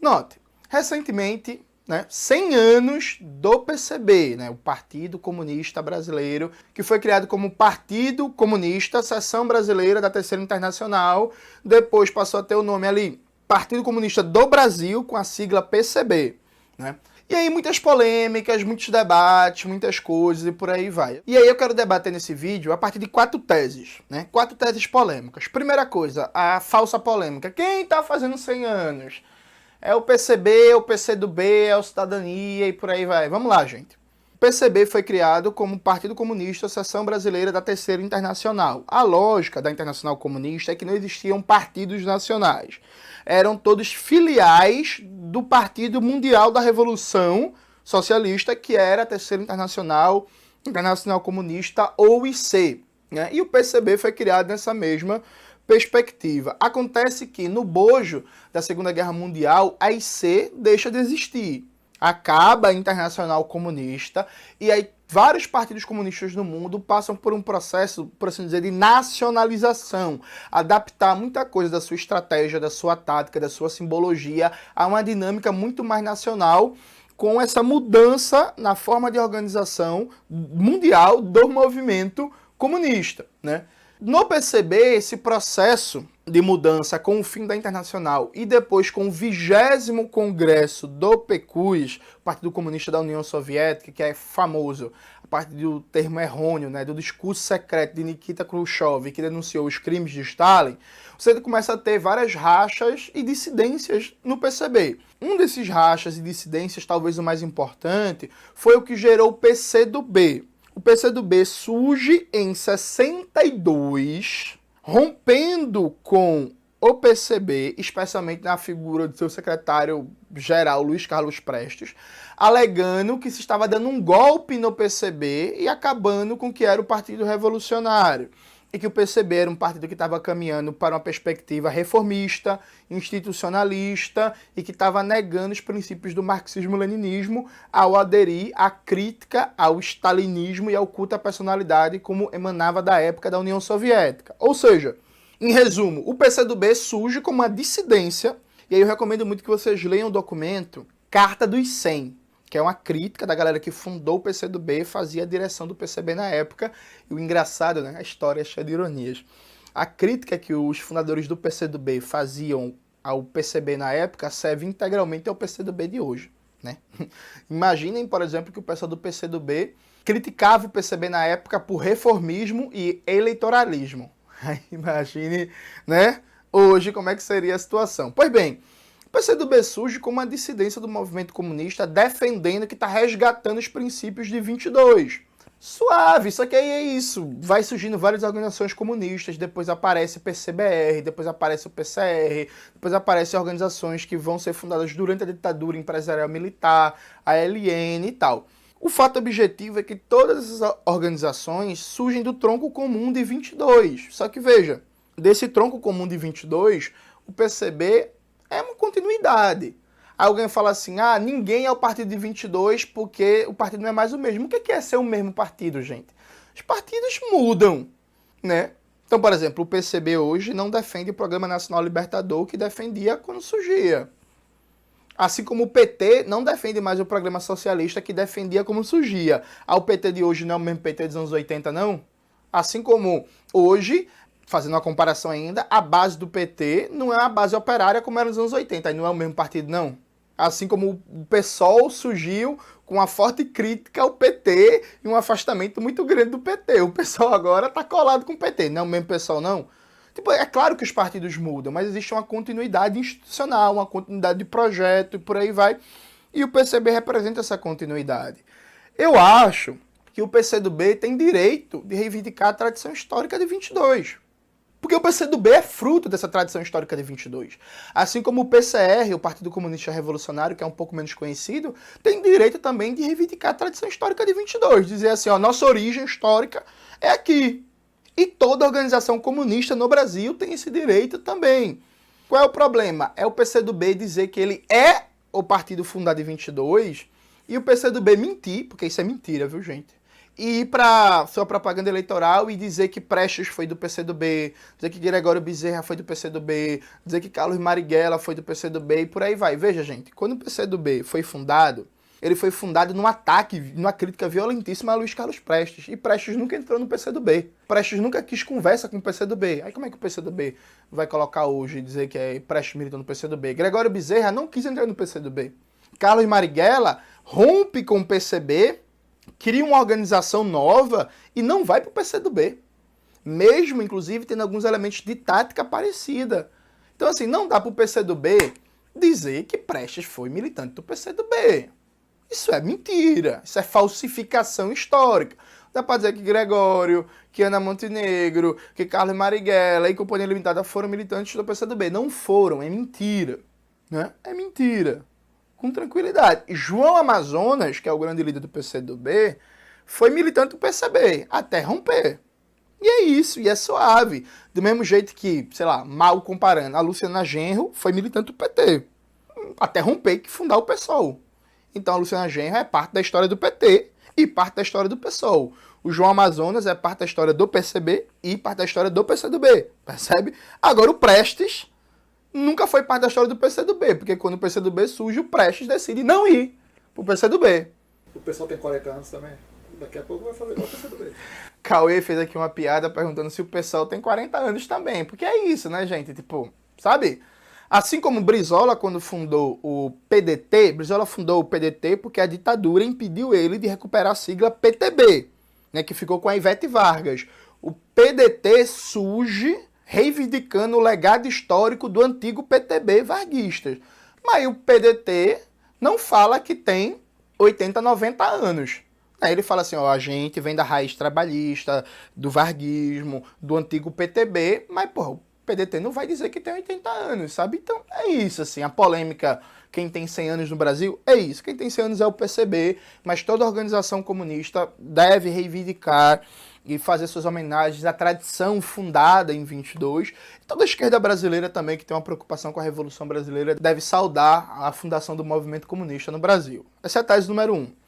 Note, recentemente, 100 anos do PCB, o Partido Comunista Brasileiro, que foi criado como Partido Comunista, Seção Brasileira da Terceira Internacional, depois passou a ter o nome ali, Partido Comunista do Brasil, com a sigla PCB, E aí muitas polêmicas, muitos debates, muitas coisas e por aí vai. E aí eu quero debater nesse vídeo a partir de 4 teses, 4 teses polêmicas. Primeira coisa, a falsa polêmica. Quem está fazendo 100 anos? É o PCB, é o PCdoB, é o Cidadania e por aí vai. Vamos lá, gente. O PCB foi criado como Partido Comunista, Seção Brasileira da Terceira Internacional. A lógica da Internacional Comunista é que não existiam partidos nacionais. Eram todos filiais do Partido Mundial da Revolução Socialista, que era a Terceira Internacional, Internacional Comunista, ou IC. E o PCB foi criado nessa mesma perspectiva. Acontece que no bojo da Segunda Guerra Mundial, a IC deixa de existir. Acaba a Internacional Comunista e aí vários partidos comunistas no mundo passam por um processo, por assim dizer, de nacionalização, adaptar muita coisa da sua estratégia, da sua tática, da sua simbologia a uma dinâmica muito mais nacional, com essa mudança na forma de organização mundial do movimento comunista, No PCB, esse processo de mudança com o fim da Internacional e depois com o 20º Congresso do PQUS, Partido Comunista da União Soviética, que é famoso, a partir do termo errôneo, do discurso secreto de Nikita Khrushchev, que denunciou os crimes de Stalin, você começa a ter várias rachas e dissidências no PCB. Um desses rachas e dissidências, talvez o mais importante, foi o que gerou o PCdoB. O PCdoB surge em 62, rompendo com o PCB, especialmente na figura do seu secretário-geral, Luiz Carlos Prestes, alegando que se estava dando um golpe no PCB e acabando com o que era o Partido Revolucionário. E que o PCB era um partido que estava caminhando para uma perspectiva reformista, institucionalista e que estava negando os princípios do marxismo-leninismo ao aderir à crítica ao stalinismo e ao culto à personalidade como emanava da época da União Soviética. Ou seja, em resumo, o PCdoB surge como uma dissidência, e aí eu recomendo muito que vocês leiam o documento Carta dos 100, que é uma crítica da galera que fundou o PCdoB, fazia a direção do PCB na época. E o engraçado, a história é cheia de ironias. A crítica que os fundadores do PCdoB faziam ao PCB na época serve integralmente ao PCdoB de hoje, Imaginem, por exemplo, que o pessoal do PCdoB criticava o PCB na época por reformismo e eleitoralismo. Imagine, hoje como é que seria a situação. Pois bem, o PCdoB surge como uma dissidência do movimento comunista, defendendo que está resgatando os princípios de 22. Suave, só que aí é isso. Vai surgindo várias organizações comunistas, depois aparece o PCBR, depois aparece o PCR, depois aparecem organizações que vão ser fundadas durante a ditadura empresarial militar, a LN e tal. O fato objetivo é que todas essas organizações surgem do tronco comum de 22. Só que veja, desse tronco comum de 22, o PCB é uma continuidade. Aí alguém fala assim, ninguém é o partido de 22 porque o partido não é mais o mesmo. O que é ser o mesmo partido, gente? Os partidos mudam, Então, por exemplo, o PCB hoje não defende o Programa Nacional Libertador que defendia quando surgia. Assim como o PT não defende mais o Programa Socialista que defendia como surgia. O PT de hoje não é o mesmo PT dos anos 80, não? Assim como hoje, fazendo uma comparação ainda, a base do PT não é a base operária como era nos anos 80, aí não é o mesmo partido, não. Assim como o PSOL surgiu com uma forte crítica ao PT e um afastamento muito grande do PT. O PSOL agora está colado com o PT, não é o mesmo PSOL, não? É claro que os partidos mudam, mas existe uma continuidade institucional, uma continuidade de projeto e por aí vai. E o PCB representa essa continuidade. Eu acho que o PCdoB tem direito de reivindicar a tradição histórica de 22. Porque o PCdoB é fruto dessa tradição histórica de 22. Assim como o PCR, o Partido Comunista Revolucionário, que é um pouco menos conhecido, tem direito também de reivindicar a tradição histórica de 22. Dizer assim, nossa origem histórica é aqui. E toda organização comunista no Brasil tem esse direito também. Qual é o problema? É o PCdoB dizer que ele é o partido fundado em 22 e o PCdoB mentir, porque isso é mentira, viu, gente? e ir para sua propaganda eleitoral e dizer que Prestes foi do PCdoB, dizer que Gregório Bezerra foi do PCdoB, dizer que Carlos Marighella foi do PCdoB e por aí vai. Veja, gente, quando o PCdoB foi fundado, ele foi fundado num ataque, numa crítica violentíssima a Luiz Carlos Prestes. E Prestes nunca entrou no PCdoB. Prestes nunca quis conversa com o PCdoB. Aí como é que o PCdoB vai colocar hoje e dizer que é Prestes militando no PCdoB? Gregório Bezerra não quis entrar no PCdoB. Carlos Marighella rompe com o PCB, cria uma organização nova e não vai para o PCdoB. Mesmo, inclusive, tendo alguns elementos de tática parecida. Então, assim, não dá para o PCdoB dizer que Prestes foi militante do PCdoB. Isso é mentira, isso é falsificação histórica. Dá para dizer que Gregório, que Ana Montenegro, que Carlos Marighella e Companhia Limitada foram militantes do PCdoB. Não foram, é mentira. Né? É mentira. Com tranquilidade. João Amazonas, que é o grande líder do PCdoB, foi militante do PCB, até romper. E é isso, e é suave. Do mesmo jeito que, sei lá, mal comparando, a Luciana Genro foi militante do PT, até romper e fundar o PSOL. Então a Luciana Genro é parte da história do PT e parte da história do PSOL. O João Amazonas é parte da história do PCB e parte da história do PCdoB, percebe? Agora o Prestes nunca foi parte da história do PCdoB, porque quando o PCdoB surge, o Prestes decide não ir pro PCdoB. O pessoal tem 40 anos também. Daqui a pouco vai fazer igual o PCdoB. Cauê fez aqui uma piada perguntando se o pessoal tem 40 anos também. Porque é isso, né, gente? Tipo, sabe? Assim como Brizola, quando fundou o PDT, Brizola fundou o PDT porque a ditadura impediu ele de recuperar a sigla PTB, né, que ficou com a Ivete Vargas. O PDT surge reivindicando o legado histórico do antigo PTB varguistas. Mas o PDT não fala que tem 80, 90 anos. Aí ele fala assim, ó, a gente vem da raiz trabalhista, do varguismo, do antigo PTB, mas, porra, o PDT não vai dizer que tem 80 anos, sabe? Então, é isso, assim, a polêmica, quem tem 100 anos no Brasil, é isso. Quem tem 100 anos é o PCB, mas toda organização comunista deve reivindicar e fazer suas homenagens à tradição fundada em 22. Toda a esquerda brasileira também, que tem uma preocupação com a Revolução Brasileira, deve saudar a fundação do movimento comunista no Brasil. Essa é a tese número 1.